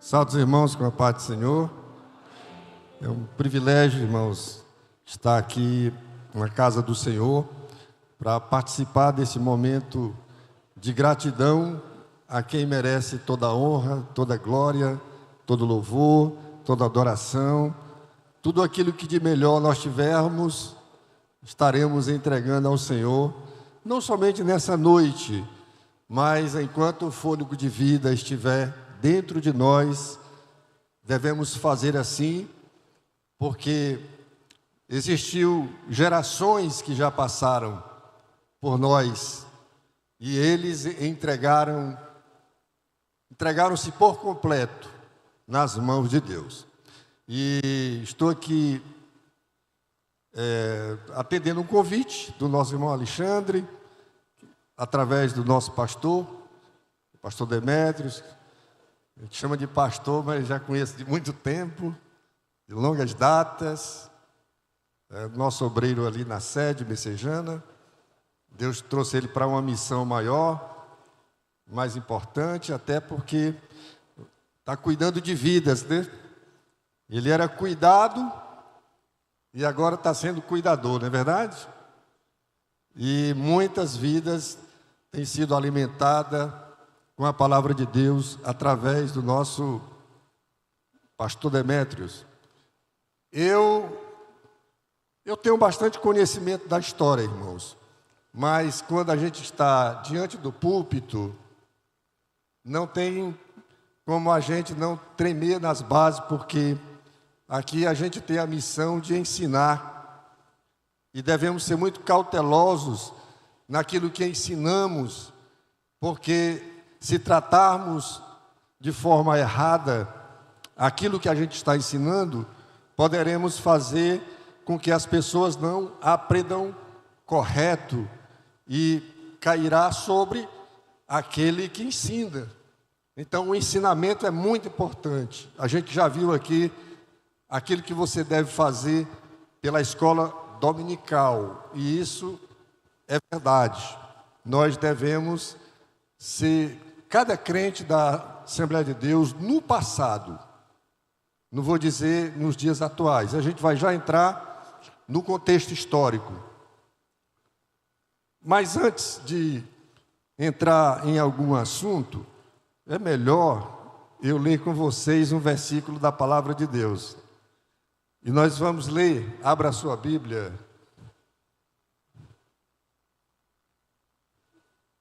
Salve os irmãos com a paz do Senhor. É um privilégio, irmãos, estar aqui na casa do Senhor para participar desse momento de gratidão a quem merece toda a honra, toda a glória, todo louvor, toda adoração. Tudo aquilo que de melhor nós tivermos, estaremos entregando ao Senhor, não somente nessa noite, mas enquanto o fôlego de vida estiver dentro de nós, devemos fazer assim, porque existiu gerações que já passaram por nós e eles entregaram-se por completo nas mãos de Deus. E estou aqui atendendo um convite do nosso irmão Alexandre, através do nosso pastor, o pastor Demétrios. A gente chama de pastor, mas já conheço de muito tempo, de longas datas. Nosso obreiro ali na sede messejana. Deus trouxe ele para uma missão maior, mais importante, até porque está cuidando de vidas, né? Ele era cuidado e agora está sendo cuidador, não é verdade? E muitas vidas têm sido alimentadas com a palavra de Deus através do nosso pastor Demétrios. Eu tenho bastante conhecimento da história, irmãos, mas quando a gente está diante do púlpito, não tem como a gente não tremer nas bases, porque aqui a gente tem a missão de ensinar e devemos ser muito cautelosos naquilo que ensinamos, porque se tratarmos de forma errada aquilo que a gente está ensinando, poderemos fazer com que as pessoas não aprendam correto e cairá sobre aquele que ensina. Então, o ensinamento é muito importante. A gente já viu aqui aquilo que você deve fazer pela escola dominical, e isso é verdade. Nós devemos ser, cada crente da Assembleia de Deus, no passado, não vou dizer nos dias atuais, a gente vai já entrar no contexto histórico. Mas antes de entrar em algum assunto, é melhor eu ler com vocês um versículo da Palavra de Deus. E nós vamos ler, abra a sua Bíblia,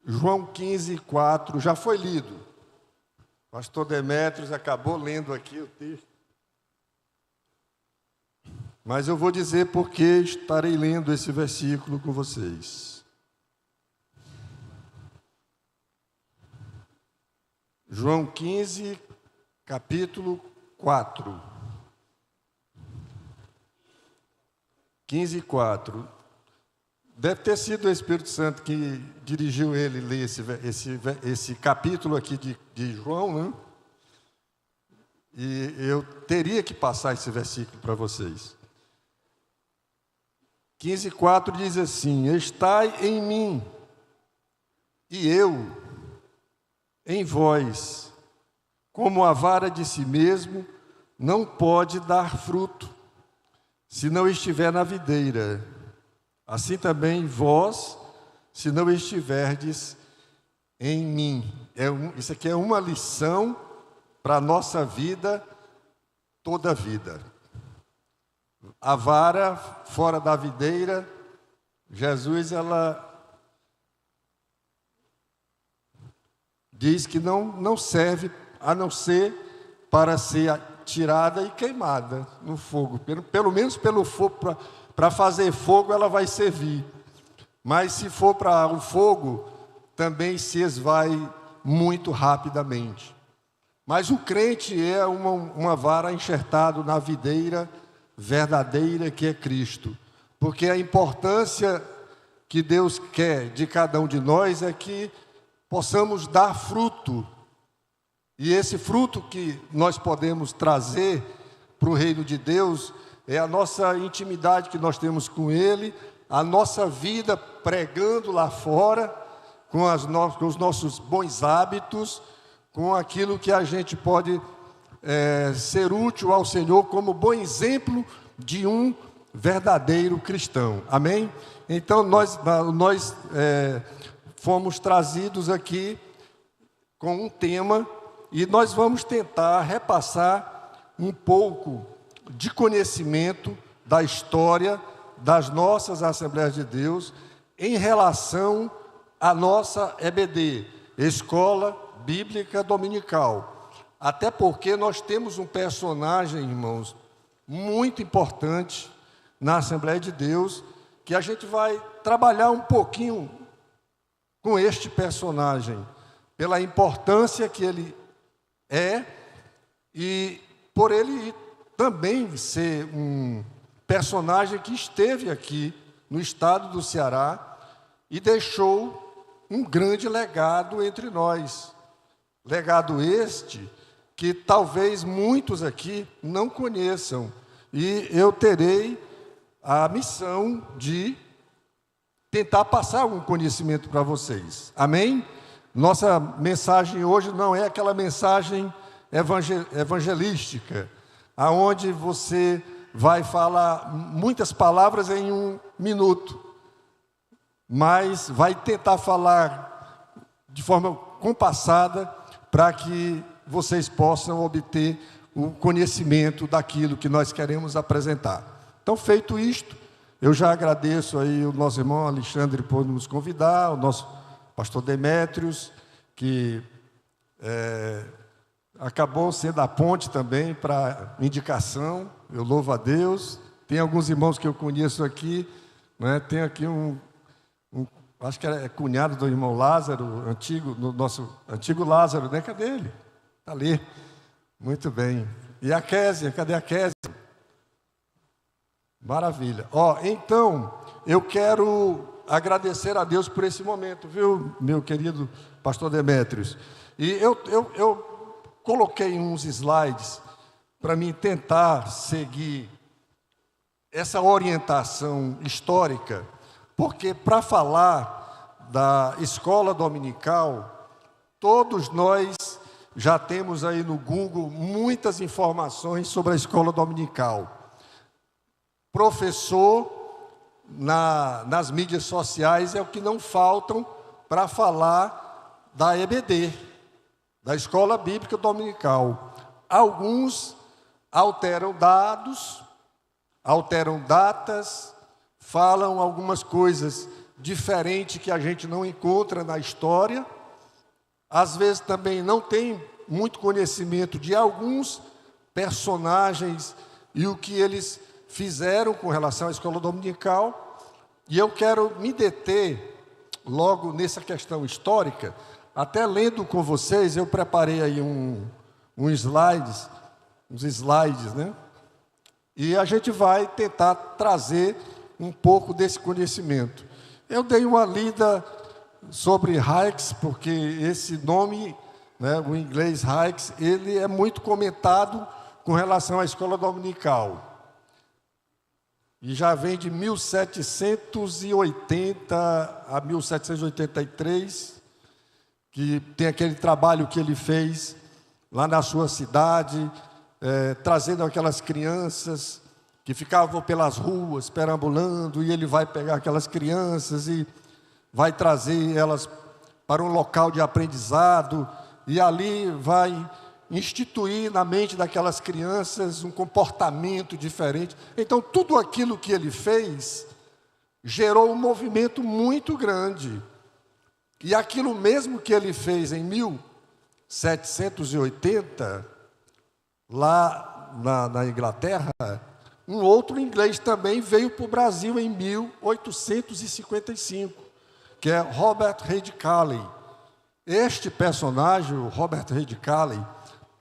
João 15:4, já foi lido. O pastor Demétrios acabou lendo aqui o texto. Mas eu vou dizer porque estarei lendo esse versículo com vocês. João 15, capítulo 4. 15:4. Deve ter sido o Espírito Santo que dirigiu ele ler esse capítulo aqui de João, né? E eu teria que passar esse versículo para vocês. 15:4 diz assim: estai em mim, e eu em vós, como a vara de si mesmo não pode dar fruto, se não estiver na videira, assim também vós, se não estiverdes em mim. Isso aqui é uma lição para a nossa vida, toda a vida. A vara fora da videira, Jesus, ela diz que não serve a não ser para ser tirada e queimada no fogo. Pelo menos pelo fogo, para fazer fogo ela vai servir. Mas se for para o fogo, também se esvai muito rapidamente. Mas o crente é uma vara enxertada na videira verdadeira que é Cristo. Porque a importância que Deus quer de cada um de nós é que possamos dar fruto. E esse fruto que nós podemos trazer para o reino de Deus é a nossa intimidade que nós temos com Ele, a nossa vida pregando lá fora, com os nossos bons hábitos, com aquilo que a gente pode ser útil ao Senhor como bom exemplo de um verdadeiro cristão. Amém? Então, nós fomos trazidos aqui com um tema e nós vamos tentar repassar um pouco de conhecimento da história das nossas Assembleias de Deus em relação à nossa EBD, Escola Bíblica Dominical. Até porque nós temos um personagem, irmãos, muito importante na Assembleia de Deus, que a gente vai trabalhar um pouquinho com este personagem, pela importância que ele é e por ele também ser um personagem que esteve aqui no estado do Ceará e deixou um grande legado entre nós. Legado este que talvez muitos aqui não conheçam. E eu terei a missão de tentar passar algum conhecimento para vocês. Amém? Nossa mensagem hoje não é aquela mensagem evangelística, aonde você vai falar muitas palavras em 1 minuto, mas vai tentar falar de forma compassada para que vocês possam obter o conhecimento daquilo que nós queremos apresentar. Então, feito isto, eu já agradeço aí o nosso irmão Alexandre por nos convidar, o nosso pastor Demétrios, que acabou sendo a ponte também para indicação. Eu louvo a Deus. Tem alguns irmãos que eu conheço aqui, né? Tem aqui acho que é cunhado do irmão Lázaro, nosso antigo Lázaro, né? Cadê ele? Está ali. Muito bem. E a Késia, cadê a Késia? Maravilha. Então, eu quero agradecer a Deus por esse momento, viu, meu querido pastor Demétrios? E eu coloquei uns slides para mim tentar seguir essa orientação histórica, porque para falar da escola dominical, todos nós já temos aí no Google muitas informações sobre a escola dominical. Professor nas mídias sociais é o que não faltam para falar da EBD, da Escola Bíblica Dominical. Alguns alteram dados, alteram datas, falam algumas coisas diferentes que a gente não encontra na história. Às vezes também não tem muito conhecimento de alguns personagens e o que eles fizeram com relação à escola dominical. E eu quero me deter logo nessa questão histórica, até lendo com vocês. Eu preparei aí uns slides, né? E a gente vai tentar trazer um pouco desse conhecimento. Eu dei uma lida sobre Hikes, porque esse nome, né, o inglês Hikes, ele é muito comentado com relação à escola dominical. E já vem de 1780 a 1783, que tem aquele trabalho que ele fez lá na sua cidade, trazendo aquelas crianças que ficavam pelas ruas, perambulando, e ele vai pegar aquelas crianças e vai trazer elas para um local de aprendizado, e ali vai instituir na mente daquelas crianças um comportamento diferente. Então, tudo aquilo que ele fez gerou um movimento muito grande. E aquilo mesmo que ele fez em 1780, lá na Inglaterra, um outro inglês também veio para o Brasil em 1855, que é Robert Reid Calley. Este personagem, o Robert Reid Calley,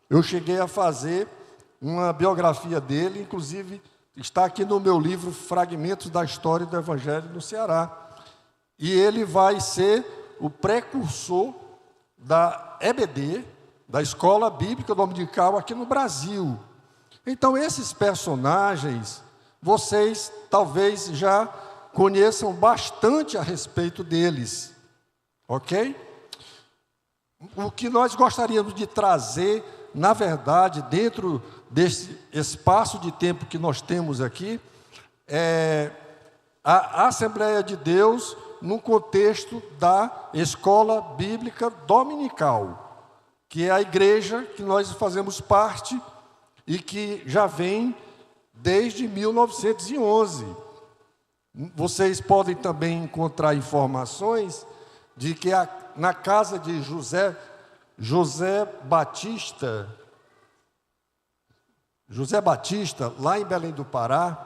eu cheguei a fazer uma biografia dele, inclusive está aqui no meu livro Fragmentos da História do Evangelho no Ceará. E ele vai ser o precursor da EBD, da Escola Bíblica Dominical aqui no Brasil. Então, esses personagens, vocês talvez já conheçam bastante a respeito deles, ok? O que nós gostaríamos de trazer na verdade, dentro desse espaço de tempo que nós temos aqui, a Assembleia de Deus no contexto da escola bíblica dominical, que é a igreja que nós fazemos parte e que já vem desde 1911. Vocês podem também encontrar informações de que na casa de José Batista, lá em Belém do Pará,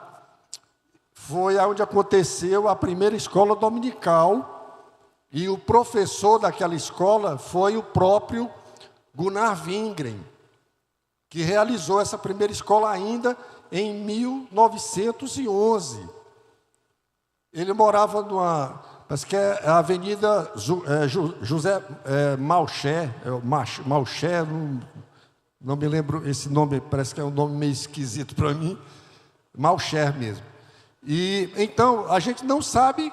foi onde aconteceu a primeira escola dominical, e o professor daquela escola foi o próprio Gunnar Wingren, que realizou essa primeira escola ainda em 1911. Ele morava parece que é a Avenida José Malcher, não me lembro esse nome, parece que é um nome meio esquisito para mim, Malcher mesmo. E então a gente não sabe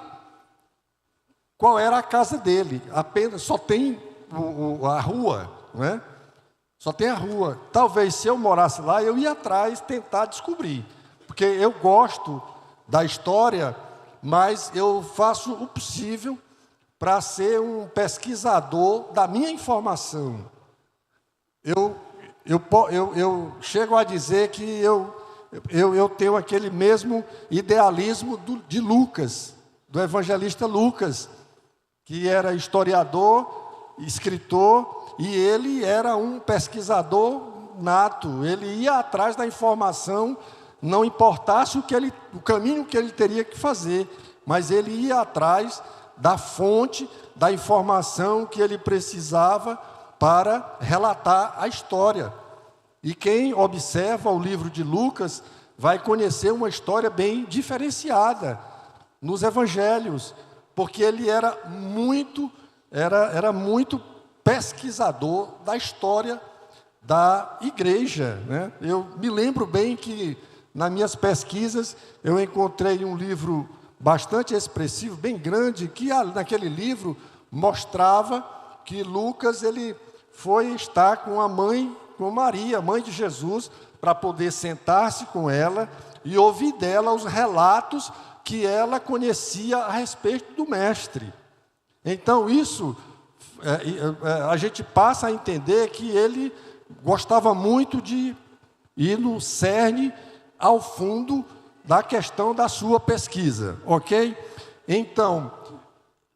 qual era a casa dele, apenas só tem a rua, não é? Só tem a rua. Talvez se eu morasse lá, eu ia atrás tentar descobrir, porque eu gosto da história, mas eu faço o possível para ser um pesquisador da minha informação. Eu chego a dizer que eu tenho aquele mesmo idealismo de Lucas, do evangelista Lucas, que era historiador, escritor, e ele era um pesquisador nato. Ele ia atrás da informação, não importasse o caminho que ele teria que fazer, mas ele ia atrás da fonte, da informação que ele precisava para relatar a história. E quem observa o livro de Lucas vai conhecer uma história bem diferenciada nos evangelhos, porque ele era muito pesquisador da história da igreja, né? Eu me lembro bem que nas minhas pesquisas eu encontrei um livro bastante expressivo, bem grande, que naquele livro mostrava que Lucas ele foi estar com a mãe, com Maria, mãe de Jesus, para poder sentar-se com ela e ouvir dela os relatos que ela conhecia a respeito do mestre. Então isso, a gente passa a entender que ele gostava muito de ir no cerne, ao fundo da questão da sua pesquisa, ok? Então,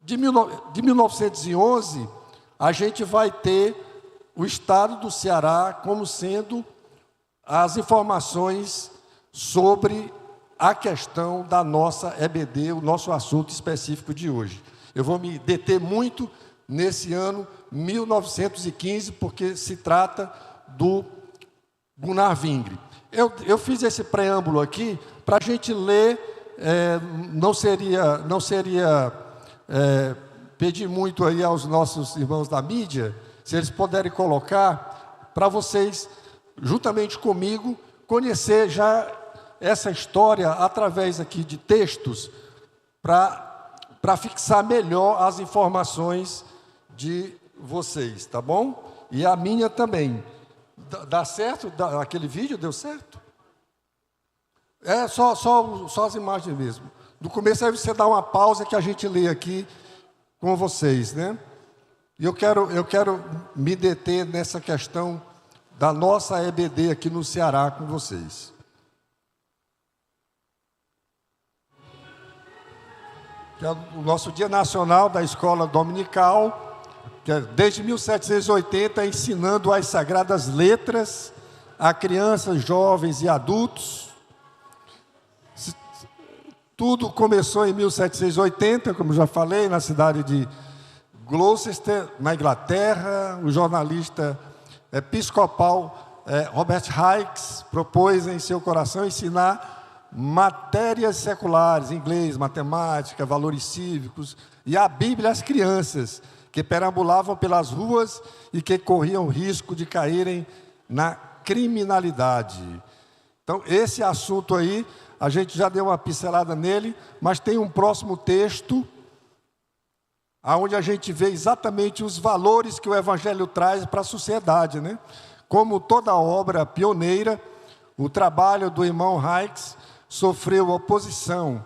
de 1911, a gente vai ter o estado do Ceará como sendo as informações sobre a questão da nossa EBD, o nosso assunto específico de hoje. Eu vou me deter muito nesse ano 1915, porque se trata do Gunnar Wingren. Eu fiz esse preâmbulo aqui para a gente ler, não seria pedir muito aí aos nossos irmãos da mídia, se eles puderem colocar, para vocês, juntamente comigo, conhecer já essa história através aqui de textos, para fixar melhor as informações de vocês, tá bom? E a minha também. Dá certo? Aquele vídeo deu certo? É só as imagens mesmo. Do começo aí você dá uma pausa que a gente lê aqui com vocês, né? E eu quero me deter nessa questão da nossa EBD aqui no Ceará com vocês. Que é o nosso Dia Nacional da Escola Dominical, que é desde 1780, ensinando as sagradas letras a crianças, jovens e adultos. Tudo começou em 1780, como já falei, na cidade de Gloucester, na Inglaterra. O jornalista episcopal Robert Hicks propôs em seu coração ensinar matérias seculares, inglês, matemática, valores cívicos e a Bíblia às crianças que perambulavam pelas ruas e que corriam risco de caírem na criminalidade. Então, esse assunto aí, a gente já deu uma pincelada nele, mas tem um próximo texto, onde a gente vê exatamente os valores que o Evangelho traz para a sociedade, né? Como toda obra pioneira, o trabalho do irmão Raix sofreu oposição.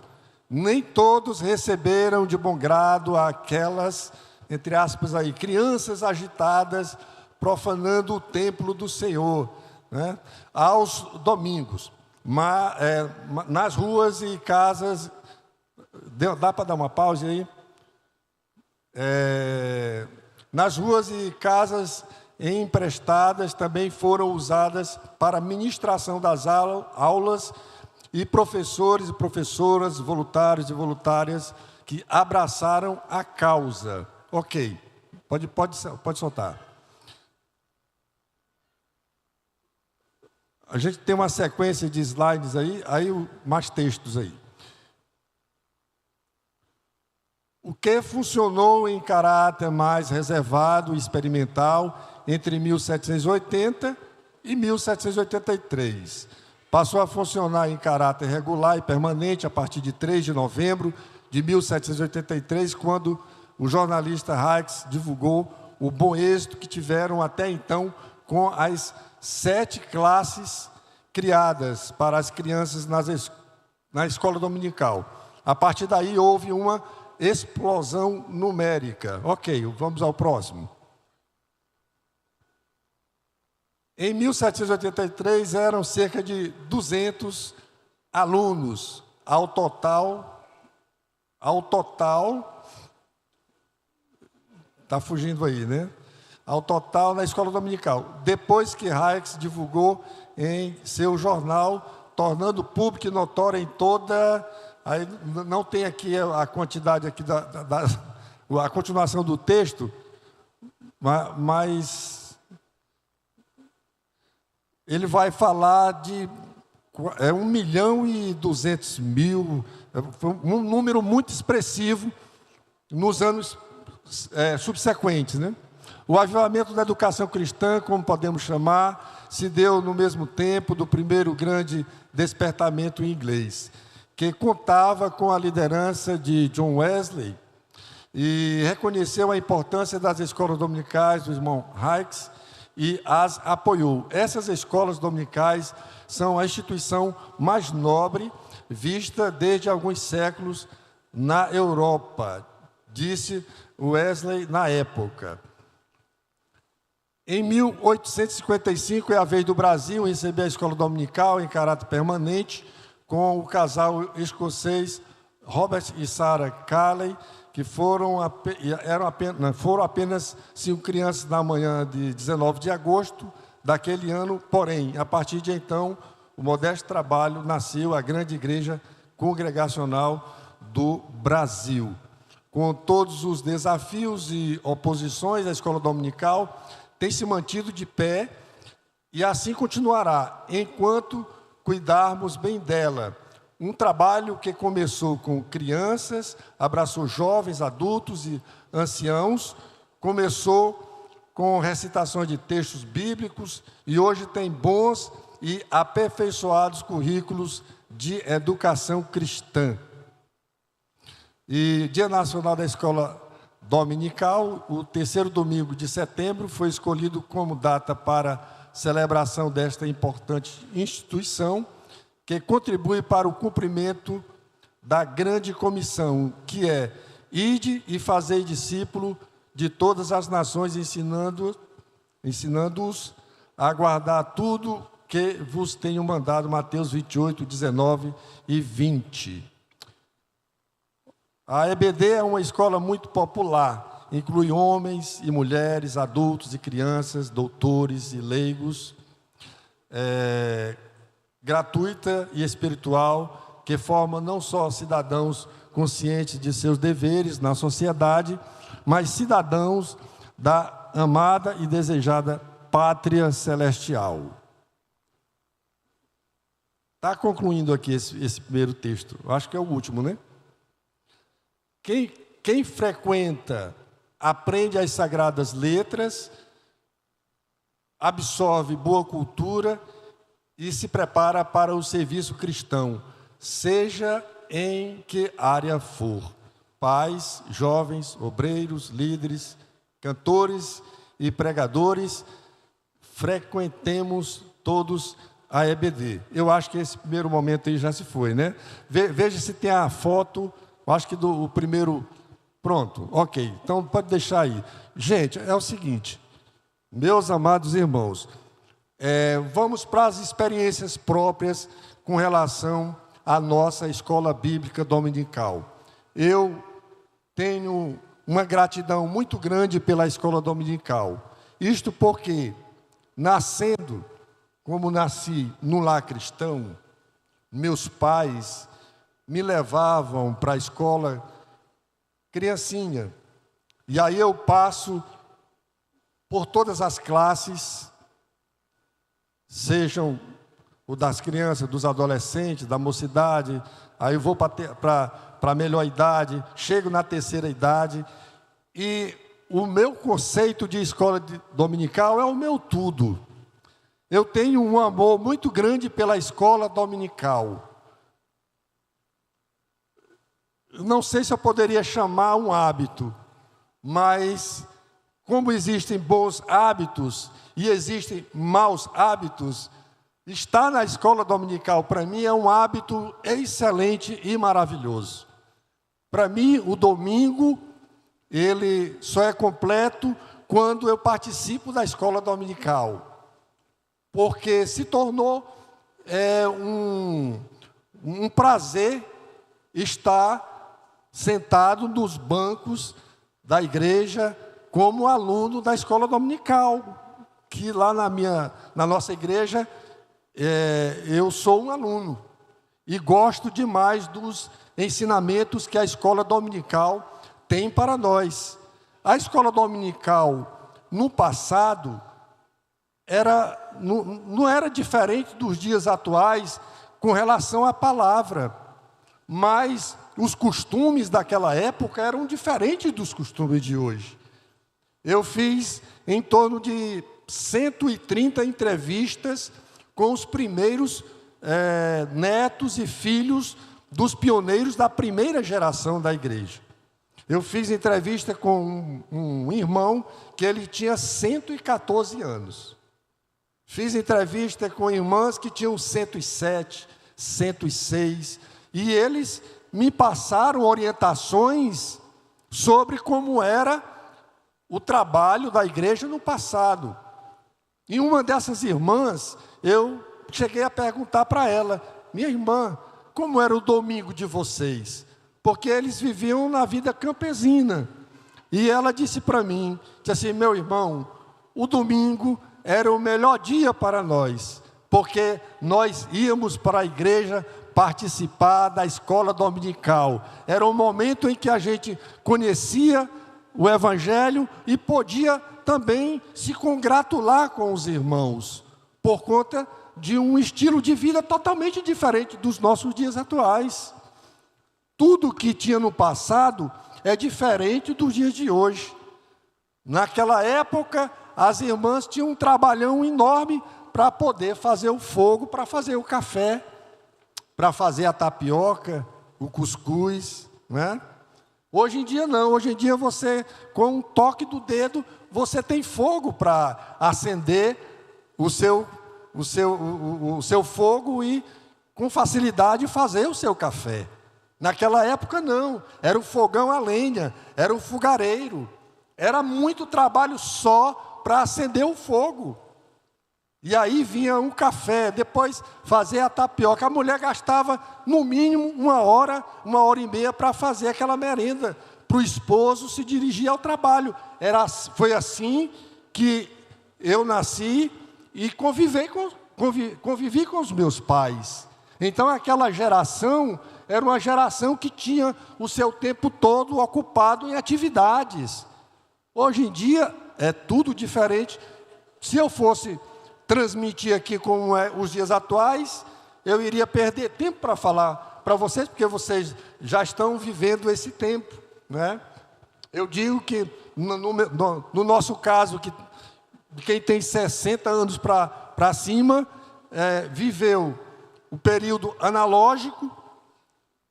Nem todos receberam de bom grado aquelas, entre aspas, aí, crianças agitadas, profanando o templo do Senhor, né, aos domingos, nas ruas e casas. Dá para dar uma pausa aí? Nas ruas e casas emprestadas também foram usadas para ministração das aulas, e professores e professoras, voluntários e voluntárias que abraçaram a causa. Ok, pode soltar. A gente tem uma sequência de slides aí mais textos aí. O que funcionou em caráter mais reservado e experimental entre 1780 e 1783. Passou a funcionar em caráter regular e permanente a partir de 3 de novembro de 1783, quando o jornalista Raix divulgou o bom êxito que tiveram até então com as 7 classes criadas para as crianças na escola dominical. A partir daí houve uma explosão numérica. Ok, vamos ao próximo. Em 1783 eram cerca de 200 alunos ao total, está fugindo aí, né? Ao total na escola dominical. Depois que Raix divulgou em seu jornal, tornando público e notório em toda. Aí não tem aqui a quantidade aqui a continuação do texto, mas ele vai falar de 1.200.000, foi um número muito expressivo nos anos subsequentes, né? O avivamento da educação cristã, como podemos chamar, se deu no mesmo tempo do primeiro grande despertamento inglês, que contava com a liderança de John Wesley e reconheceu a importância das escolas dominicais do irmão Raix e as apoiou. Essas escolas dominicais são a instituição mais nobre vista desde alguns séculos na Europa, disse Wesley na época. Em 1855 é a vez do Brasil receber a escola dominical em caráter permanente, com o casal escocês Robert e Sarah Carley, que foram apenas 5 crianças na manhã de 19 de agosto daquele ano. Porém, a partir de então, o modesto trabalho nasceu a grande igreja congregacional do Brasil. Com todos os desafios e oposições, a escola dominical tem se mantido de pé e assim continuará, enquanto cuidarmos bem dela. Um trabalho que começou com crianças, abraçou jovens, adultos e anciãos, começou com recitações de textos bíblicos e hoje tem bons e aperfeiçoados currículos de educação cristã. E Dia Nacional da Escola Dominical, o 3º domingo de setembro, foi escolhido como data para celebração desta importante instituição, que contribui para o cumprimento da grande comissão, que é: ide e fazei discípulo de todas as nações, ensinando-os a guardar tudo que vos tenho mandado. Mateus 28, 19 e 20. A EBD é uma escola muito popular, inclui homens e mulheres, adultos e crianças, doutores e leigos, gratuita e espiritual, que forma não só cidadãos conscientes de seus deveres na sociedade, mas cidadãos da amada e desejada pátria celestial. Está concluindo aqui esse primeiro texto. Eu acho que é o último, né? Quem frequenta, aprende as sagradas letras, absorve boa cultura e se prepara para o serviço cristão, seja em que área for. Pais, jovens, obreiros, líderes, cantores e pregadores, frequentemos todos a EBD. Eu acho que esse primeiro momento aí já se foi, né? Veja se tem a foto, eu acho que do primeiro... Pronto, ok. Então, pode deixar aí. Gente, é o seguinte, meus amados irmãos, vamos para as experiências próprias com relação à nossa escola bíblica dominical. Eu tenho uma gratidão muito grande pela escola dominical. Isto porque, nascendo, como nasci no lar cristão, meus pais me levavam para a escola criancinha. E aí eu passo por todas as classes, sejam o das crianças, dos adolescentes, da mocidade, aí eu vou para a melhor idade, chego na terceira idade, e o meu conceito de escola dominical é o meu tudo. Eu tenho um amor muito grande pela escola dominical. Não sei se eu poderia chamar um hábito, mas como existem bons hábitos e existem maus hábitos, estar na escola dominical para mim é um hábito excelente e maravilhoso. Para mim, o domingo, ele só é completo quando eu participo da escola dominical, porque se tornou um prazer estar sentado nos bancos da igreja como aluno da escola dominical, que lá na nossa igreja eu sou um aluno e gosto demais dos ensinamentos que a escola dominical tem para nós. A escola dominical, no passado, não era diferente dos dias atuais com relação à palavra, mas os costumes daquela época eram diferentes dos costumes de hoje. Eu fiz em torno de 130 entrevistas com os primeiros netos e filhos dos pioneiros da primeira geração da igreja. Eu fiz entrevista com um irmão que ele tinha 114 anos. Fiz entrevista com irmãs que tinham 107, 106, e eles me passaram orientações sobre como era o trabalho da igreja no passado. E uma dessas irmãs, eu cheguei a perguntar para ela: minha irmã, como era o domingo de vocês? Porque eles viviam na vida campesina. E ela disse para mim, disse assim: meu irmão, o domingo era o melhor dia para nós, porque nós íamos para a igreja participar da escola dominical. Era um momento em que a gente conhecia o Evangelho e podia também se congratular com os irmãos, por conta de um estilo de vida totalmente diferente dos nossos dias atuais. Tudo que tinha no passado é diferente dos dias de hoje. Naquela época, as irmãs tinham um trabalhão enorme para poder fazer o fogo, para fazer o café, para fazer a tapioca, o cuscuz, né? Hoje em dia não, hoje em dia você, com um toque do dedo, você tem fogo para acender o seu fogo e com facilidade fazer o seu café. Naquela época não, era o fogão a lenha, era o fogareiro, era muito trabalho só para acender o fogo. E aí vinha um café, depois fazer a tapioca. A mulher gastava no mínimo uma hora e meia para fazer aquela merenda, para o esposo se dirigir ao trabalho. Foi assim que eu nasci e convivi com os meus pais. Então aquela geração era uma geração que tinha o seu tempo todo ocupado em atividades. Hoje em dia é tudo diferente. Se eu fosse transmitir aqui como é os dias atuais, eu iria perder tempo para falar para vocês, porque vocês já estão vivendo esse tempo, né? Eu digo que, no nosso caso, que quem tem 60 anos para cima, viveu o período analógico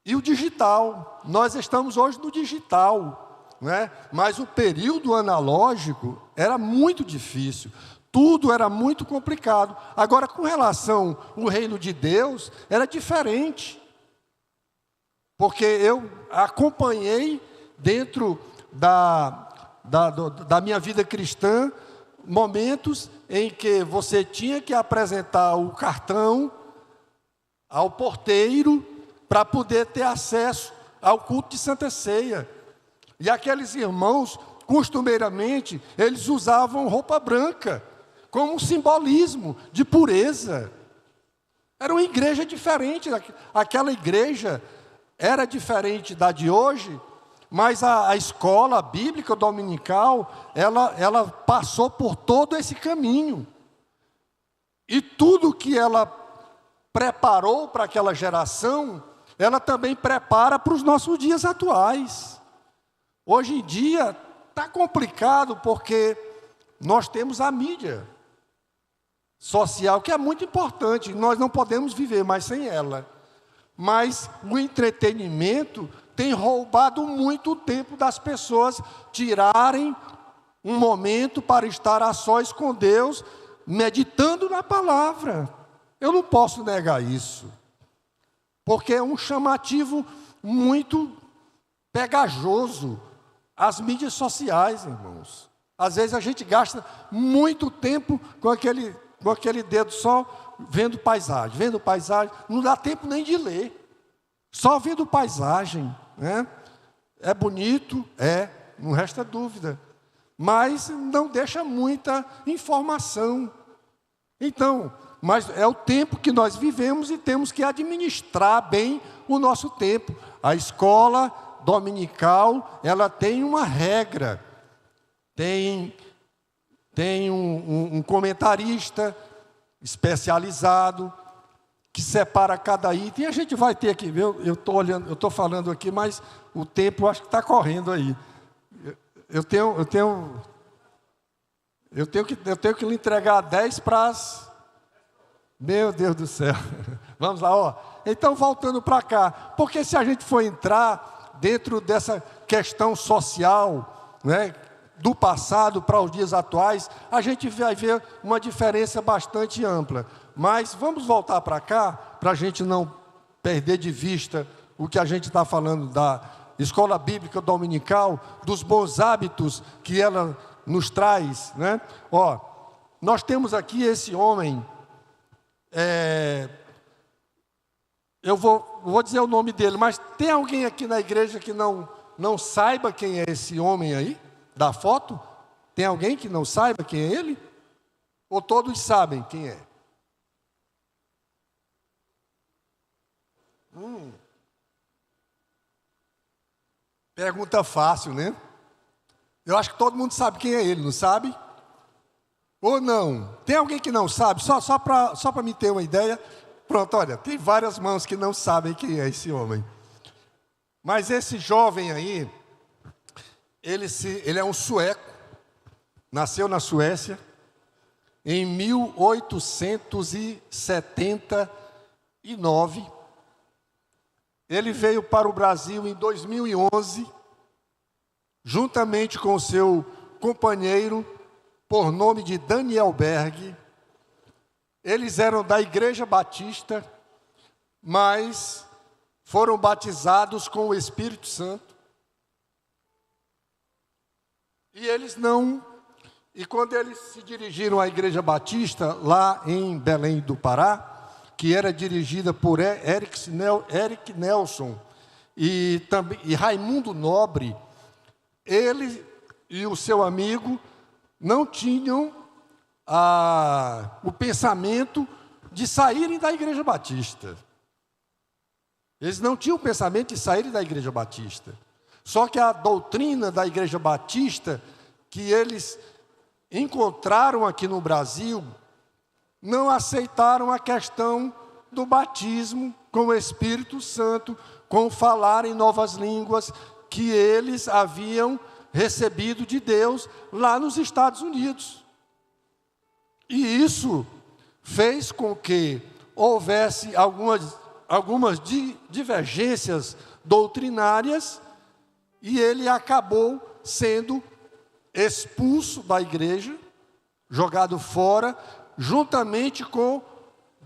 e o digital. Nós estamos hoje no digital, né? Mas o período analógico era muito difícil. Tudo era muito complicado. Agora, com relação ao reino de Deus, era diferente. Porque eu acompanhei dentro da minha vida cristã momentos em que você tinha que apresentar o cartão ao porteiro para poder ter acesso ao culto de Santa Ceia. E aqueles irmãos, costumeiramente, eles usavam roupa branca, como um simbolismo de pureza. Era uma igreja diferente, aquela igreja era diferente da de hoje, mas a escola bíblica dominical, ela passou por todo esse caminho. E tudo que ela preparou para aquela geração, ela também prepara para os nossos dias atuais. Hoje em dia está complicado porque nós temos a mídia social, que é muito importante, nós não podemos viver mais sem ela. Mas o entretenimento tem roubado muito tempo das pessoas tirarem um momento para estar a sós com Deus, meditando na palavra. Eu não posso negar isso, porque é um chamativo muito pegajoso. As mídias sociais, irmãos. Às vezes a gente gasta muito tempo com aquele dedo só vendo paisagem, não dá tempo nem de ler, só vendo paisagem, né? É bonito, não resta dúvida, mas não deixa muita informação. Então, mas é o tempo que nós vivemos e temos que administrar bem o nosso tempo. A escola dominical, ela tem uma regra, tem um comentarista especializado que separa cada item. A gente vai ter que ver. Eu estou falando aqui, mas o tempo acho que está correndo aí. Eu tenho que lhe entregar 10 pras. Meu Deus do céu. Vamos lá, ó. Então, voltando para cá, porque se a gente for entrar dentro dessa questão social, né, do passado para os dias atuais, a gente vai ver uma diferença bastante ampla. Mas vamos voltar para cá, para a gente não perder de vista o que a gente está falando da escola bíblica dominical, dos bons hábitos que ela nos traz, né? Ó, nós temos aqui esse homem, eu vou dizer o nome dele, mas tem alguém aqui na igreja que não saiba quem é esse homem aí? Da foto? Tem alguém que não saiba quem é ele? Ou todos sabem quem é? Pergunta fácil, né? Eu acho que todo mundo sabe quem é ele, não sabe? Ou não? Tem alguém que não sabe? Só para me ter uma ideia. Pronto, olha, tem várias mãos que não sabem quem é esse homem. Mas esse jovem aí, ele é um sueco, nasceu na Suécia em 1879. Ele veio para o Brasil em 2011, juntamente com o seu companheiro, por nome de Daniel Berg. Eles eram da Igreja Batista, mas foram batizados com o Espírito Santo. E quando eles se dirigiram à Igreja Batista, lá em Belém do Pará, que era dirigida por Eric Nelson e Raimundo Nobre, ele e o seu amigo não tinham o pensamento de saírem da Igreja Batista. Eles não tinham o pensamento de saírem da Igreja Batista. Só que a doutrina da Igreja Batista que eles encontraram aqui no Brasil, não aceitaram a questão do batismo com o Espírito Santo, com falar em novas línguas que eles haviam recebido de Deus lá nos Estados Unidos. E isso fez com que houvesse algumas divergências doutrinárias, e ele acabou sendo expulso da igreja, jogado fora, juntamente com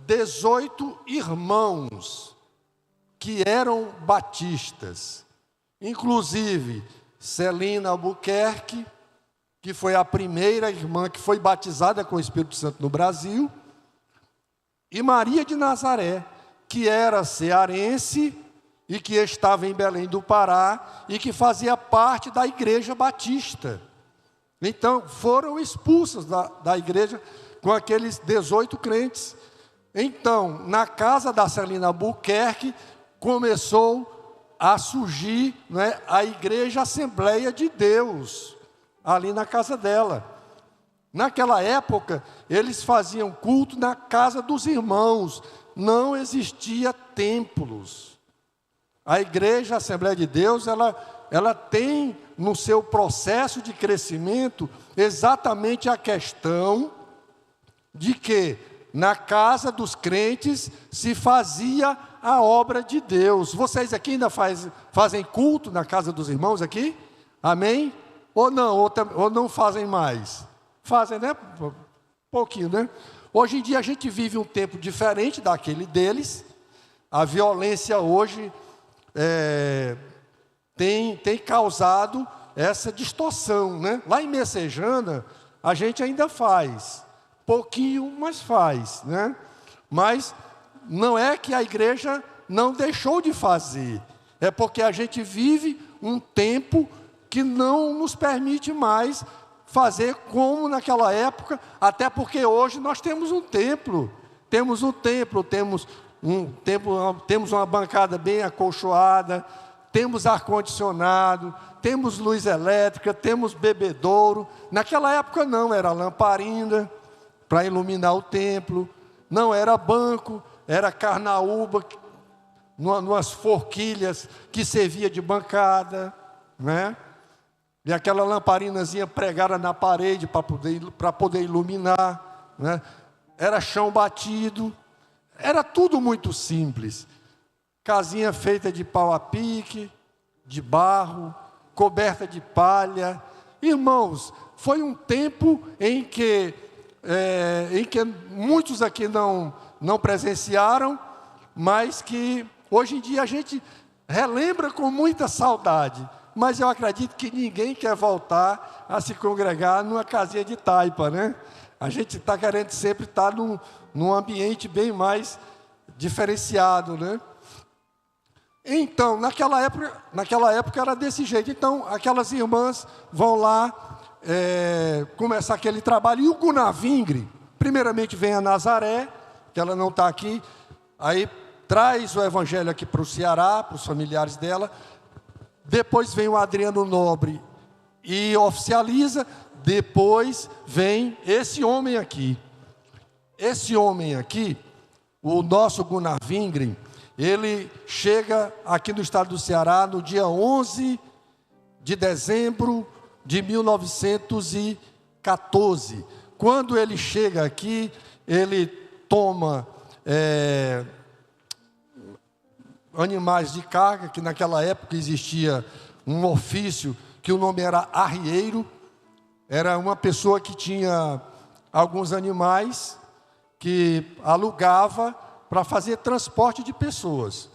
18 irmãos que eram batistas. Inclusive, Celina Albuquerque, que foi a primeira irmã que foi batizada com o Espírito Santo no Brasil, e Maria de Nazaré, que era cearense e que estava em Belém do Pará e que fazia parte da Igreja Batista. Então, foram expulsas da igreja com aqueles 18 crentes. Então, na casa da Celina Albuquerque, começou a surgir, né, a Igreja Assembleia de Deus, ali na casa dela. Naquela época, eles faziam culto na casa dos irmãos, não existia templos. A Igreja Assembleia de Deus, ela tem no seu processo de crescimento exatamente a questão de que na casa dos crentes se fazia a obra de Deus. Vocês aqui ainda fazem culto na casa dos irmãos aqui? Amém? Ou não? Ou não fazem mais? Fazem, né? Pouquinho, né? Hoje em dia a gente vive um tempo diferente daquele deles. A violência hoje tem causado essa distorção, né? Lá em Messejana, a gente ainda faz, pouquinho, mas faz, né? Mas não é que a igreja não deixou de fazer, é porque a gente vive um tempo que não nos permite mais fazer como naquela época, até porque hoje nós temos um templo, temos uma bancada bem acolchoada, temos ar-condicionado, temos luz elétrica, temos bebedouro. Naquela época não, era lamparina para iluminar o templo, não era banco, era carnaúba, numas forquilhas que servia de bancada, né? E aquela lamparinazinha pregada na parede para poder iluminar, né? Era chão batido, era tudo muito simples. Casinha feita de pau a pique, de barro, coberta de palha. Irmãos, foi um tempo em que muitos aqui não presenciaram, mas que hoje em dia a gente relembra com muita saudade. Mas eu acredito que ninguém quer voltar a se congregar numa casinha de taipa, né? A gente está querendo sempre estar num ambiente bem mais diferenciado, né? Então, naquela época era desse jeito. Então, aquelas irmãs vão lá começar aquele trabalho. E o Gunavingre, primeiramente vem a Nazaré, que ela não está aqui, aí traz o evangelho aqui para o Ceará, para os familiares dela. Depois vem o Adriano Nobre e oficializa. Depois vem esse homem aqui. Esse homem aqui, o nosso Gunavingre, ele chega aqui no estado do Ceará no dia 11 de dezembro de 1914. Quando ele chega aqui, ele toma animais de carga, que naquela época existia um ofício que o nome era arrieiro. Era uma pessoa que tinha alguns animais que alugava para fazer transporte de pessoas.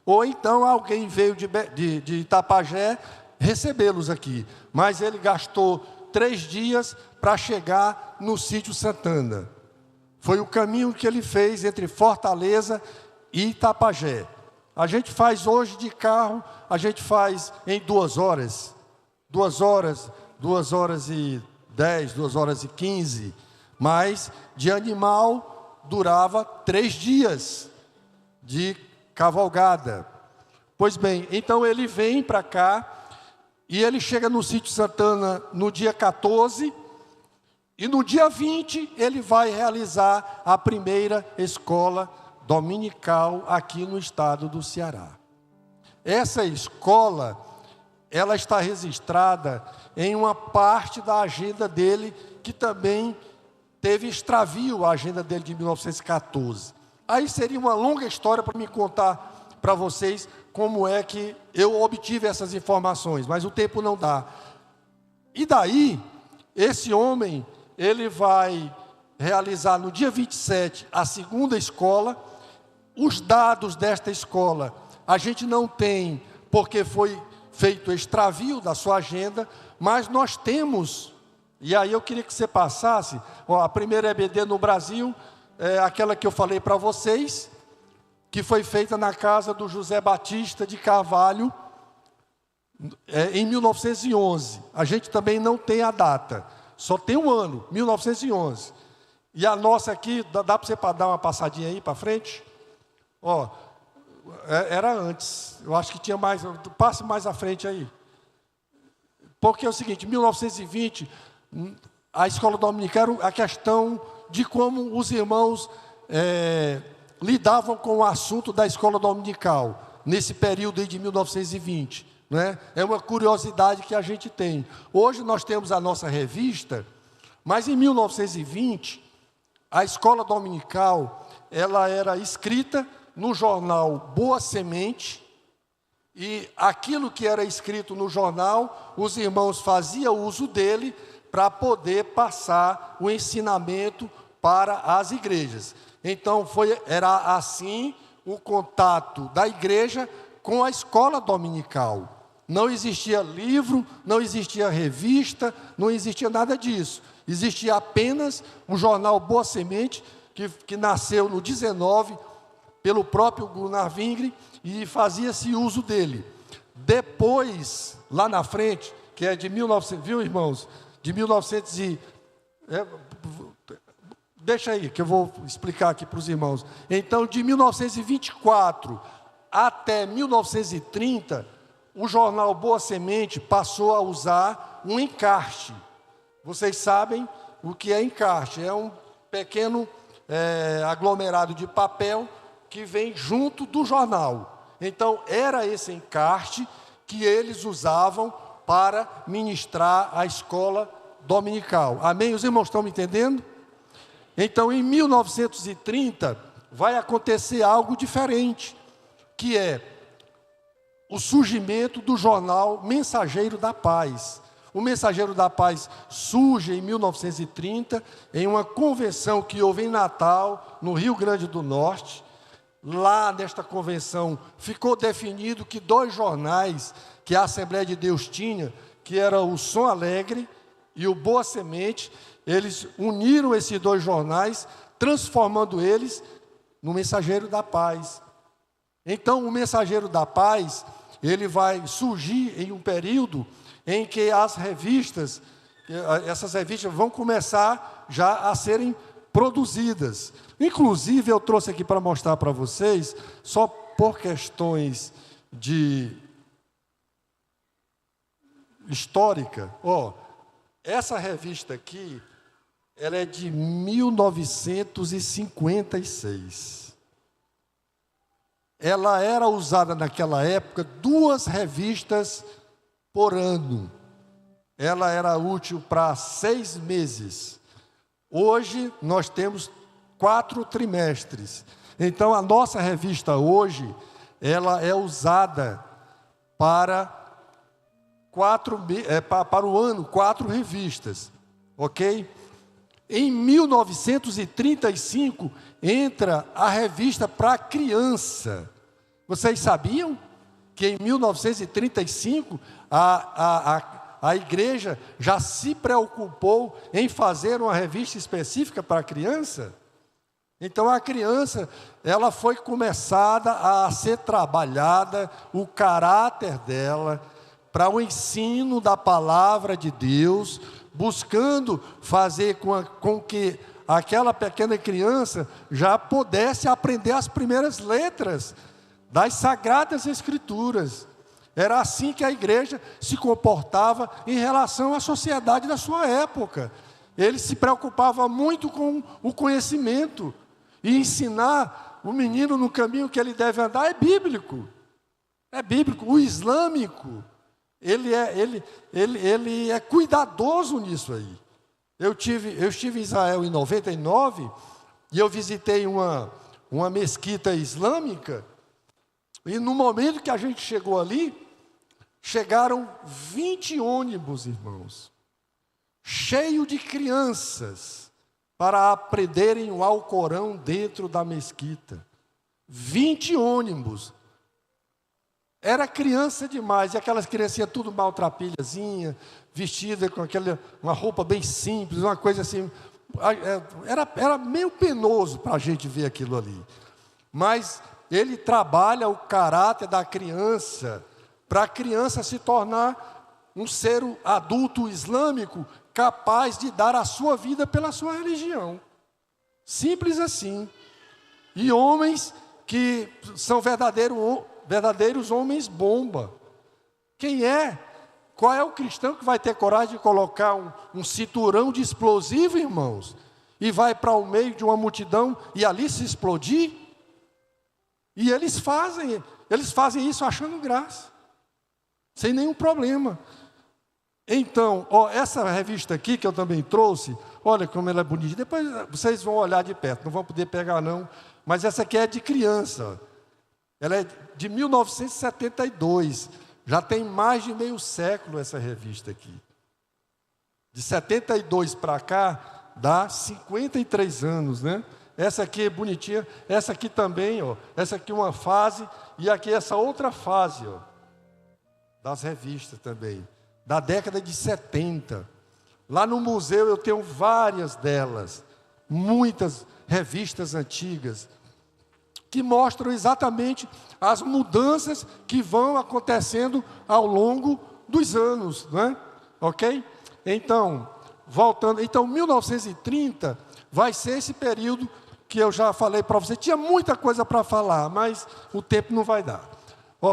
Ou então alguém veio de Itapajé recebê-los aqui. Mas ele gastou 3 dias para chegar no sítio Santana. Foi o caminho que ele fez entre Fortaleza e Itapajé. A gente faz hoje de carro, a gente faz em 2 horas. 2 horas e 10, 2 horas e 15. Mas de animal durava 3 dias de cavalgada. Pois bem, então ele vem para cá e ele chega no sítio Santana no dia 14 e no dia 20 ele vai realizar a primeira escola dominical aqui no estado do Ceará. Essa escola, ela está registrada em uma parte da agenda dele, que também teve extravio, a agenda dele de 1914. Aí seria uma longa história para me contar para vocês como é que eu obtive essas informações, mas o tempo não dá. E daí, esse homem, ele vai realizar no dia 27 a segunda escola. Os dados desta escola a gente não tem, porque foi feito extravio da sua agenda, mas nós temos, e aí eu queria que você passasse, a primeira EBD no Brasil, aquela que eu falei para vocês, que foi feita na casa do José Batista de Carvalho, em 1911. A gente também não tem a data, só tem um ano, 1911. E a nossa aqui, dá para você dar uma passadinha aí para frente? Era antes, eu acho que tinha mais, passe mais à frente aí. Porque é o seguinte, em 1920, a escola dominical era a questão de como os irmãos lidavam com o assunto da escola dominical, nesse período aí de 1920. Né? É uma curiosidade que a gente tem. Hoje nós temos a nossa revista, mas em 1920, a escola dominical, ela era escrita no jornal Boa Semente, e aquilo que era escrito no jornal, os irmãos faziam uso dele para poder passar o ensinamento para as igrejas. Então, era assim o contato da igreja com a escola dominical. Não existia livro, não existia revista, não existia nada disso. Existia apenas o jornal Boa Semente, que nasceu no 19, pelo próprio Gunnar Vingre, e fazia-se uso dele. Depois, lá na frente, que é de 1900, viu, irmãos? De 1900 e... deixa aí, que eu vou explicar aqui para os irmãos. Então, de 1924 até 1930, o jornal Boa Semente passou a usar um encarte. Vocês sabem o que é encarte? É um pequeno aglomerado de papel que vem junto do jornal. Então, era esse encarte que eles usavam para ministrar a escola dominical. Amém? Os irmãos estão me entendendo? Então, em 1930, vai acontecer algo diferente, que é o surgimento do jornal Mensageiro da Paz. O Mensageiro da Paz surge em 1930, em uma convenção que houve em Natal, no Rio Grande do Norte. Lá, nesta convenção, ficou definido que 2 jornais que a Assembleia de Deus tinha, que era o Som Alegre e o Boa Semente, eles uniram esses 2 jornais, transformando eles no Mensageiro da Paz. Então, o Mensageiro da Paz, ele vai surgir em um período em que as revistas, essas revistas vão começar já a serem produzidas. Inclusive, eu trouxe aqui para mostrar para vocês, só por questões de histórica, essa revista aqui, ela é de 1956. Ela era usada naquela época 2 revistas por ano. Ela era útil para 6 meses. Hoje nós temos 4 trimestres. Então a nossa revista hoje, ela é usada para o ano, 4 revistas, ok? Em 1935 entra a revista para criança. Vocês sabiam que em 1935 a igreja já se preocupou em fazer uma revista específica para a criança? Então a criança, ela foi começada a ser trabalhada, o caráter dela, para o ensino da palavra de Deus, buscando fazer com que aquela pequena criança já pudesse aprender as primeiras letras das Sagradas Escrituras. Era assim que a igreja se comportava em relação à sociedade da sua época. Ele se preocupava muito com o conhecimento, e ensinar o menino no caminho que ele deve andar é bíblico. É bíblico. O islâmico, ele é cuidadoso nisso aí. Eu estive em Israel em 99, e eu visitei uma mesquita islâmica, e no momento que a gente chegou ali, chegaram 20 ônibus, irmãos, cheio de crianças, para aprenderem o Alcorão dentro da mesquita. 20 ônibus. Era criança demais, e aquelas criancinhas tudo maltrapilhazinha, vestida com uma roupa bem simples, uma coisa assim. Era meio penoso para a gente ver aquilo ali. Mas ele trabalha o caráter da criança, para a criança se tornar um ser adulto islâmico, capaz de dar a sua vida pela sua religião. Simples assim. E homens que são verdadeiros homens bomba. Quem é? Qual é o cristão que vai ter coragem de colocar um cinturão de explosivo, irmãos, e vai para o meio de uma multidão e ali se explodir? E eles fazem isso achando graça, sem nenhum problema. Então, essa revista aqui que eu também trouxe, olha como ela é bonitinha. Depois vocês vão olhar de perto, não vão poder pegar não, mas essa aqui é de criança. Ela é de 1972, já tem mais de meio século essa revista aqui. De 72 para cá, dá 53 anos, né? Essa aqui é bonitinha, essa aqui também, essa aqui uma fase, e aqui essa outra fase, das revistas também, da década de 70. Lá no museu eu tenho várias delas, muitas revistas antigas, que mostram exatamente as mudanças que vão acontecendo ao longo dos anos, não é? Ok? Então, voltando, 1930 vai ser esse período que eu já falei para você. Tinha muita coisa para falar, mas o tempo não vai dar.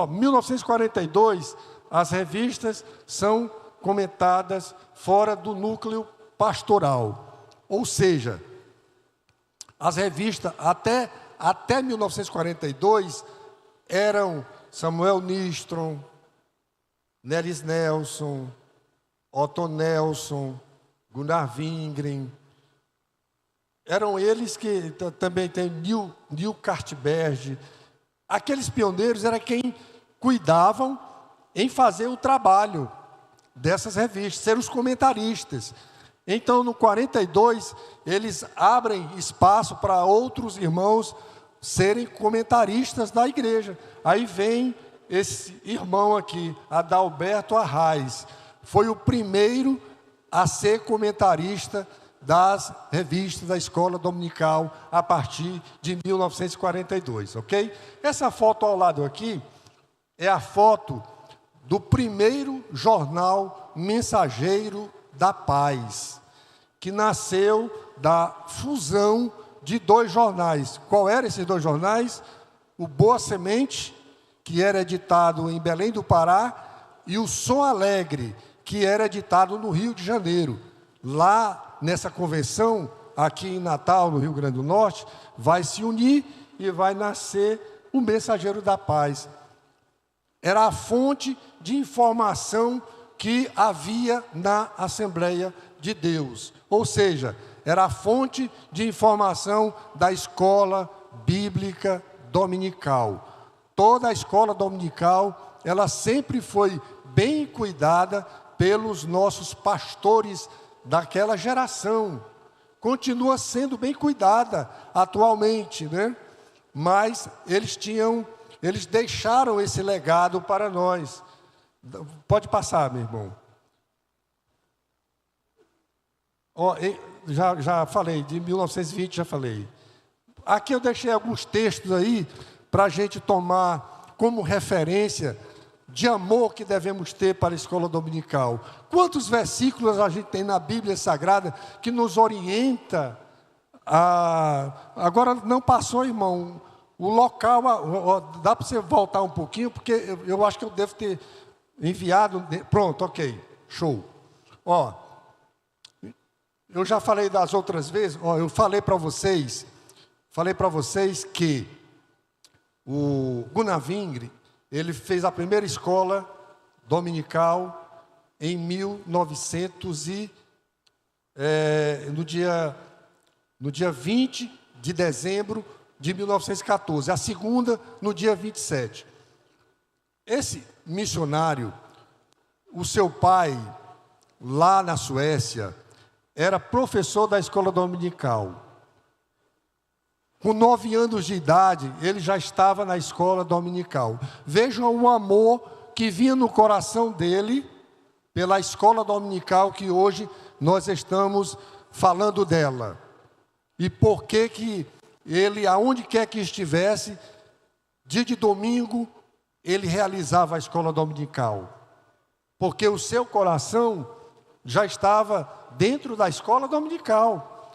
1942, as revistas são comentadas fora do núcleo pastoral. Ou seja, as revistas até 1942 eram Samuel Nistron, Nelis Nelson, Otto Nelson, Gunnar Wingren. Eram eles que também tem Neil Cartberg. Aqueles pioneiros eram quem cuidavam em fazer o trabalho dessas revistas, ser os comentaristas. Então, no 42, eles abrem espaço para outros irmãos serem comentaristas da igreja. Aí vem esse irmão aqui, Adalberto Arraes, foi o primeiro a ser comentarista das revistas da Escola Dominical a partir de 1942, ok? Essa foto ao lado aqui é a foto do primeiro jornal Mensageiro da Paz, que nasceu da fusão de dois jornais. Qual eram esses dois jornais? O Boa Semente, que era editado em Belém do Pará, e o Som Alegre, que era editado no Rio de Janeiro. Lá, nessa convenção, aqui em Natal, no Rio Grande do Norte, vai se unir e vai nascer o Mensageiro da Paz. Era a fonte de informação que havia na Assembleia de Deus. Ou seja, era a fonte de informação da escola bíblica dominical. Toda a escola dominical, ela sempre foi bem cuidada pelos nossos pastores daquela geração. Continua sendo bem cuidada atualmente, né? Mas eles deixaram esse legado para nós. Pode passar, meu irmão. Já falei, de 1920 já falei. Aqui eu deixei alguns textos aí para a gente tomar como referência de amor que devemos ter para a escola dominical. Quantos versículos a gente tem na Bíblia Sagrada que nos orienta Agora não passou, irmão, o local, dá para você voltar um pouquinho, porque eu acho que eu devo ter enviado. Pronto, ok, show. Eu já falei das outras vezes, eu falei para vocês que o Gunnar Wingren, ele fez a primeira escola dominical em 1900 no dia 20 de dezembro de 1914, a segunda no dia 27. Esse missionário, o seu pai, lá na Suécia, era professor da escola dominical. Com 9 anos de idade, ele já estava na escola dominical. Vejam o amor que vinha no coração dele pela escola dominical que hoje nós estamos falando dela. E por que ele, aonde quer que estivesse, dia de domingo, ele realizava a escola dominical. Porque o seu coração já estava dentro da escola dominical.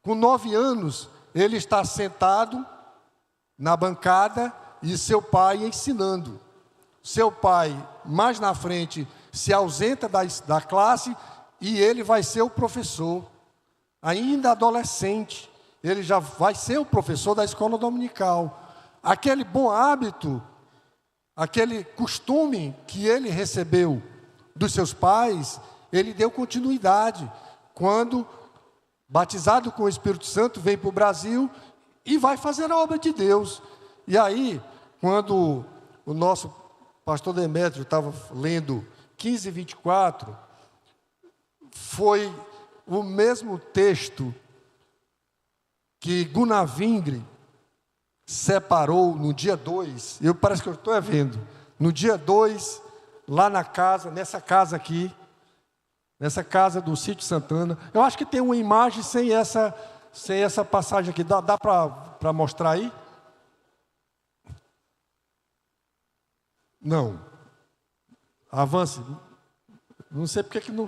Com 9 anos, ele está sentado na bancada e seu pai ensinando. Seu pai, mais na frente, se ausenta da classe e ele vai ser o professor. Ainda adolescente, ele já vai ser o professor da escola dominical. Aquele bom hábito, aquele costume que ele recebeu dos seus pais, ele deu continuidade. Quando, batizado com o Espírito Santo, vem para o Brasil e vai fazer a obra de Deus. E aí, quando o nosso pastor Demétrio estava lendo 15:24, foi o mesmo texto que Gunavingre separou no dia 2, parece que eu estou vendo, no dia 2, lá na casa, nessa casa aqui, nessa casa do Sítio Santana. Eu acho que tem uma imagem sem essa passagem aqui. Dá para mostrar aí? Não. Avance. Não sei porque que não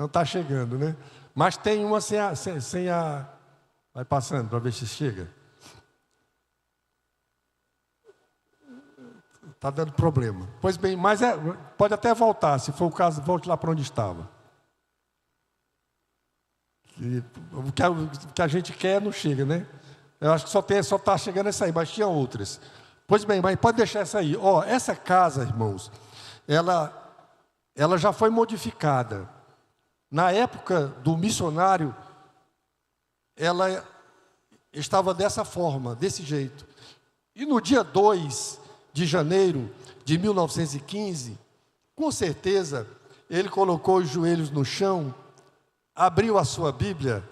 está chegando, né? Mas tem uma sem a... Vai passando para ver se chega. Está dando problema. Pois bem, mas pode até voltar, se for o caso, volte lá para onde estava. O que a gente quer não chega, né? Eu acho que só está chegando essa aí, mas tinha outras. Pois bem, mas pode deixar essa aí. Essa casa, irmãos, ela já foi modificada. Na época do missionário, ela estava dessa forma, desse jeito. E no dia 2 de janeiro de 1915, com certeza, ele colocou os joelhos no chão, abriu a sua Bíblia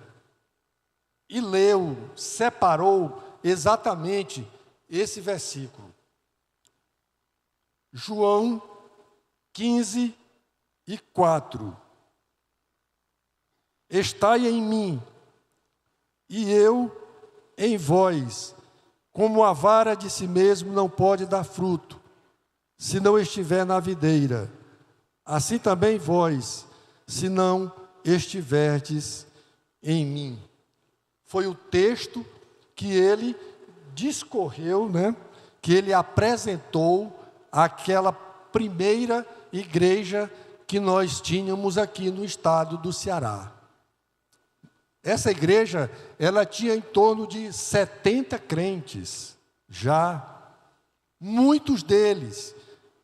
e leu, separou exatamente esse versículo. João 15:4. Estai em mim, e eu em vós, como a vara de si mesmo não pode dar fruto, se não estiver na videira, assim também vós, se não estiverdes em mim. Foi o texto que ele discorreu, né? Que ele apresentou àquela primeira igreja que nós tínhamos aqui no estado do Ceará. Essa igreja, ela tinha em torno de 70 crentes, muitos deles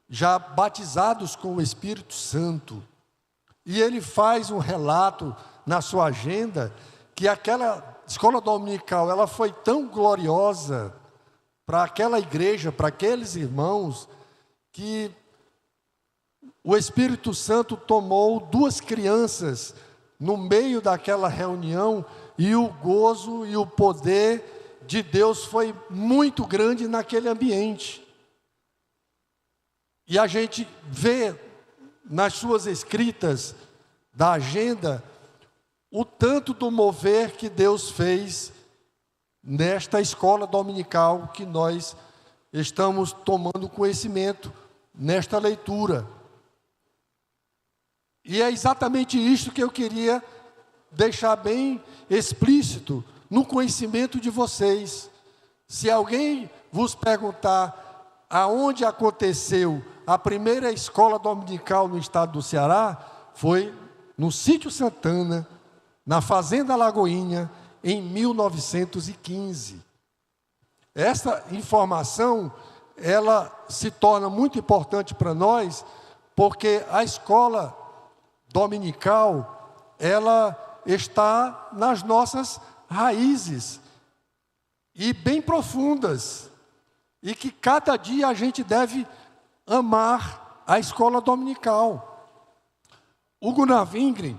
já batizados com o Espírito Santo. E ele faz um relato na sua agenda que aquela escola dominical, ela foi tão gloriosa para aquela igreja, para aqueles irmãos, que o Espírito Santo tomou 2 crianças no meio daquela reunião, e o gozo e o poder de Deus foi muito grande naquele ambiente. E a gente vê nas suas escritas da agenda o tanto do mover que Deus fez nesta escola dominical que nós estamos tomando conhecimento nesta leitura. E é exatamente isso que eu queria deixar bem explícito no conhecimento de vocês. Se alguém vos perguntar aonde aconteceu a primeira escola dominical no estado do Ceará, foi no Sítio Santana, na Fazenda Lagoinha, em 1915. Essa informação, ela se torna muito importante para nós, porque a escola dominical, ela está nas nossas raízes, e bem profundas, e que cada dia a gente deve amar a escola dominical. O Gunavingre,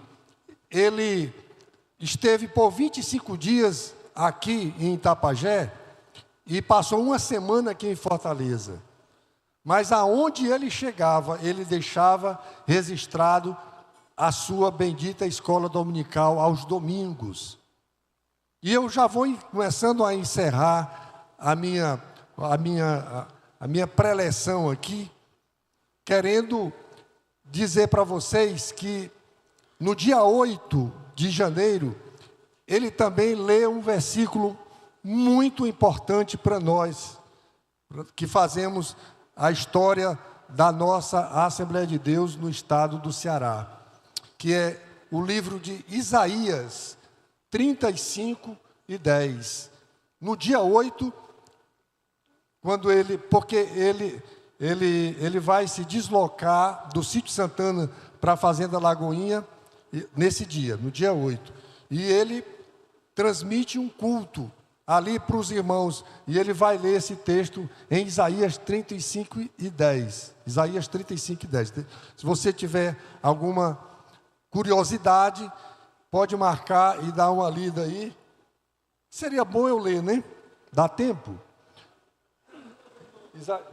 ele esteve por 25 dias aqui em Itapajé e passou uma semana aqui em Fortaleza. Mas aonde ele chegava, ele deixava registrado a sua bendita escola dominical aos domingos. E eu já vou começando a encerrar a minha preleção aqui, querendo dizer para vocês que no dia 8 de janeiro, ele também lê um versículo muito importante para nós, que fazemos a história da nossa Assembleia de Deus no estado do Ceará, que é o livro de Isaías 35:10. No dia 8, porque ele vai se deslocar do Sítio Santana para a Fazenda Lagoinha, nesse dia, no dia 8. E ele transmite um culto ali para os irmãos, e ele vai ler esse texto em Isaías 35:10. Isaías 35:10. Se você tiver alguma curiosidade, pode marcar e dar uma lida aí. Seria bom eu ler, né? Dá tempo?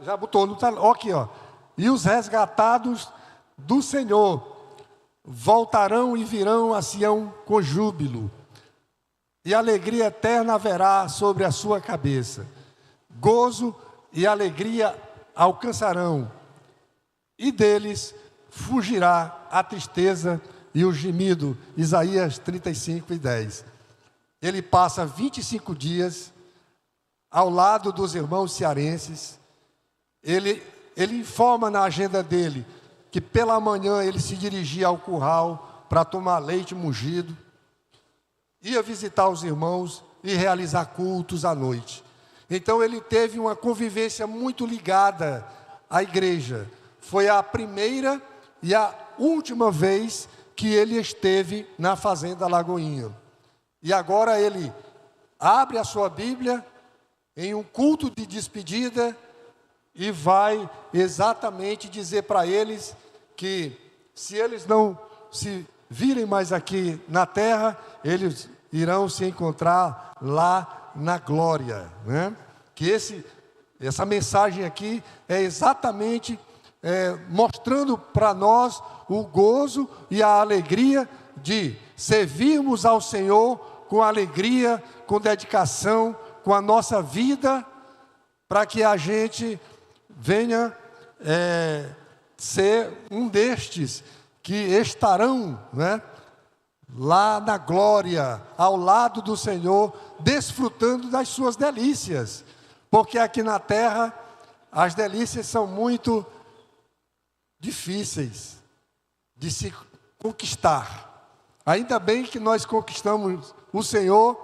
Já botou no telão. Aqui, ó. E os resgatados do Senhor voltarão e virão a Sião com júbilo, e alegria eterna haverá sobre a sua cabeça. Gozo e alegria alcançarão, e deles fugirá a tristeza e o gemido. Isaías 35:10. Ele passa 25 dias ao lado dos irmãos cearenses. Ele informa na agenda dele que pela manhã ele se dirigia ao curral para tomar leite mungido, ia visitar os irmãos e realizar cultos à noite. Então ele teve uma convivência muito ligada à igreja. Foi a primeira e a última vez que ele esteve na Fazenda Lagoinha. E agora ele abre a sua Bíblia em um culto de despedida e vai exatamente dizer para eles que se eles não se virem mais aqui na terra, eles irão se encontrar lá na glória, né? Que essa mensagem aqui é exatamente mostrando para nós o gozo e a alegria de servirmos ao Senhor com alegria, com dedicação, com a nossa vida, para que a gente venha ser um destes que estarão, né, lá na glória, ao lado do Senhor, desfrutando das suas delícias. Porque aqui na terra, as delícias são muito difíceis de se conquistar. Ainda bem que nós conquistamos o Senhor,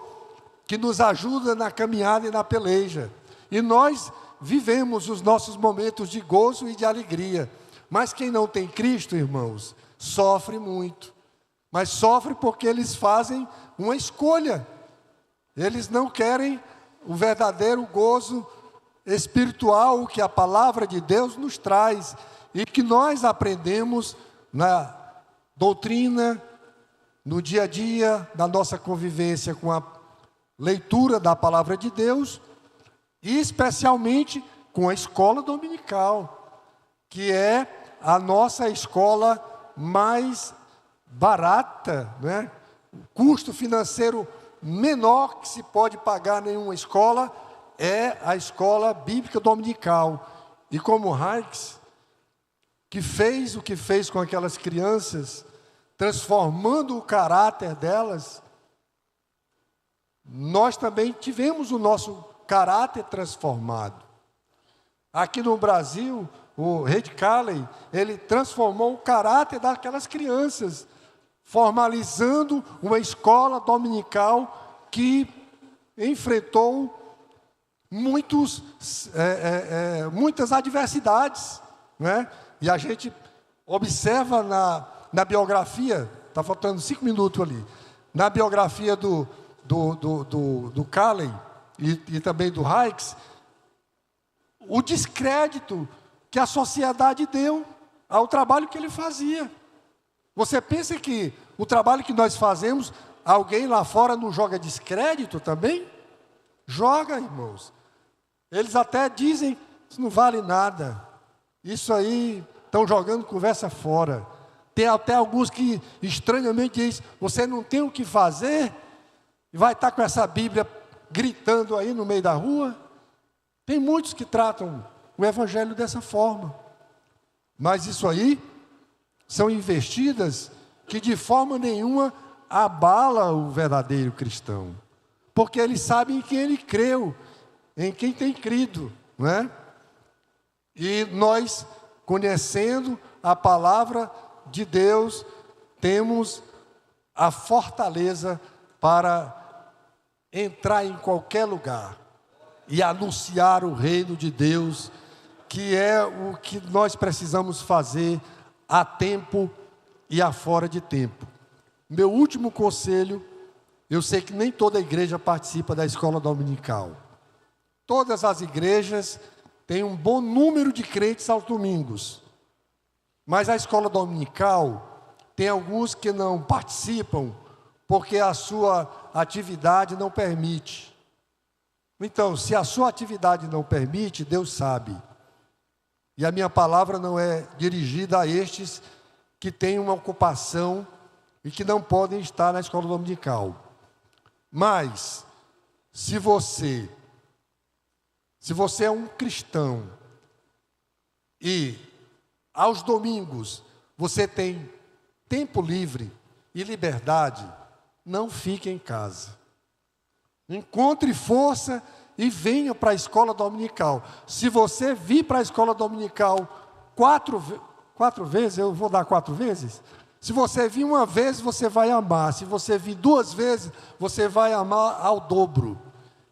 que nos ajuda na caminhada e na peleja. E nós vivemos os nossos momentos de gozo e de alegria. Mas quem não tem Cristo, irmãos, sofre muito. Mas sofre porque eles fazem uma escolha. Eles não querem o verdadeiro gozo espiritual que a palavra de Deus nos traz e que nós aprendemos na doutrina, no dia a dia, na nossa convivência com a leitura da palavra de Deus e especialmente com a escola dominical, que é a nossa escola mais barata, né? O custo financeiro menor que se pode pagar em uma escola é a escola bíblica dominical. E como Hikes, que fez o que fez com aquelas crianças, transformando o caráter delas, nós também tivemos o nosso caráter transformado. Aqui no Brasil, o Red Calley, ele transformou o caráter daquelas crianças, formalizando uma escola dominical que enfrentou muitas adversidades, né? E a gente observa na biografia, está faltando 5 minutos ali, na biografia do Calley e também do Hikes, o descrédito que a sociedade deu ao trabalho que ele fazia. Você pensa que O trabalho que nós fazemos, alguém lá fora não joga descrédito também? Joga, irmãos. Eles até dizem que não vale nada. Isso aí, estão jogando conversa fora. Tem até alguns que estranhamente dizem, você não tem o que fazer, e vai estar com essa Bíblia gritando aí no meio da rua. Tem muitos que tratam o Evangelho dessa forma. Mas isso aí são investidas que de forma nenhuma abala o verdadeiro cristão. Porque eles sabem em quem ele creu, em quem tem crido, não é? E nós, conhecendo a palavra de Deus, temos a fortaleza para entrar em qualquer lugar e anunciar o reino de Deus, que é o que nós precisamos fazer a tempo e a fora de tempo. Meu último conselho, eu sei que nem toda igreja participa da escola dominical. Todas as igrejas têm um bom número de crentes aos domingos. Mas a escola dominical tem alguns que não participam porque a sua atividade não permite. Então, se a sua atividade não permite, Deus sabe. E a minha palavra não é dirigida a estes que têm uma ocupação e que não podem estar na escola dominical. Mas, se você é um cristão e aos domingos você tem tempo livre e liberdade, não fique em casa. Encontre força e venha para a escola dominical. Se você vir para a escola dominical quatro vezes, eu vou dar 4 vezes. Se você vir uma vez, você vai amar. Se você vir 2 vezes, você vai amar ao dobro.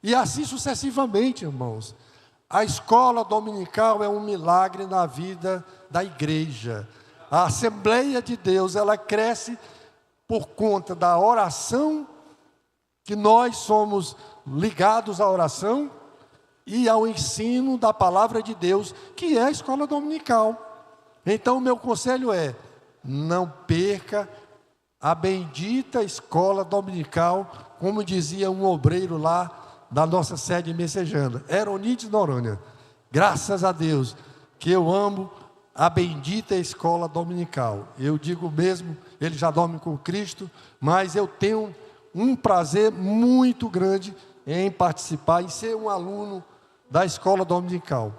E assim sucessivamente, irmãos. A escola dominical é um milagre na vida da igreja. A Assembleia de Deus, ela cresce por conta da oração, que nós somos ligados à oração, e ao ensino da palavra de Deus, que é a escola dominical. Então, o meu conselho é, não perca a bendita escola dominical, como dizia um obreiro lá da nossa sede messejana, Eronides Noronha. Graças a Deus, que eu amo a bendita escola dominical. Eu digo mesmo, ele já dorme com Cristo, mas eu tenho um prazer muito grande em participar e ser um aluno da escola dominical.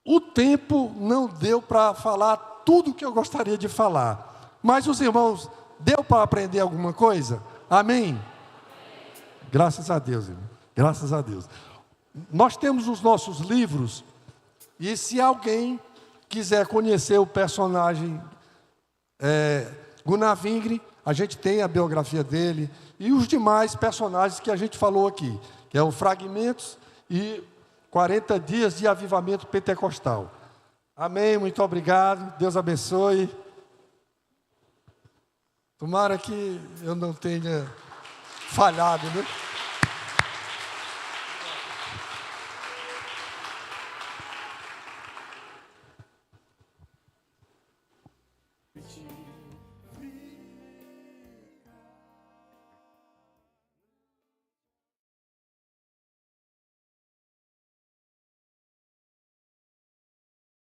O tempo não deu para falar tudo o que eu gostaria de falar, mas os irmãos, deu para aprender alguma coisa? Amém? Graças a Deus, irmão. Graças a Deus. Nós temos os nossos livros, e se alguém quiser conhecer o personagem Gunnar Vingre, a gente tem a biografia dele, e os demais personagens que a gente falou aqui, que é o Fragmentos e 40 dias de avivamento pentecostal. Amém, muito obrigado, Deus abençoe. Tomara que eu não tenha falhado, né?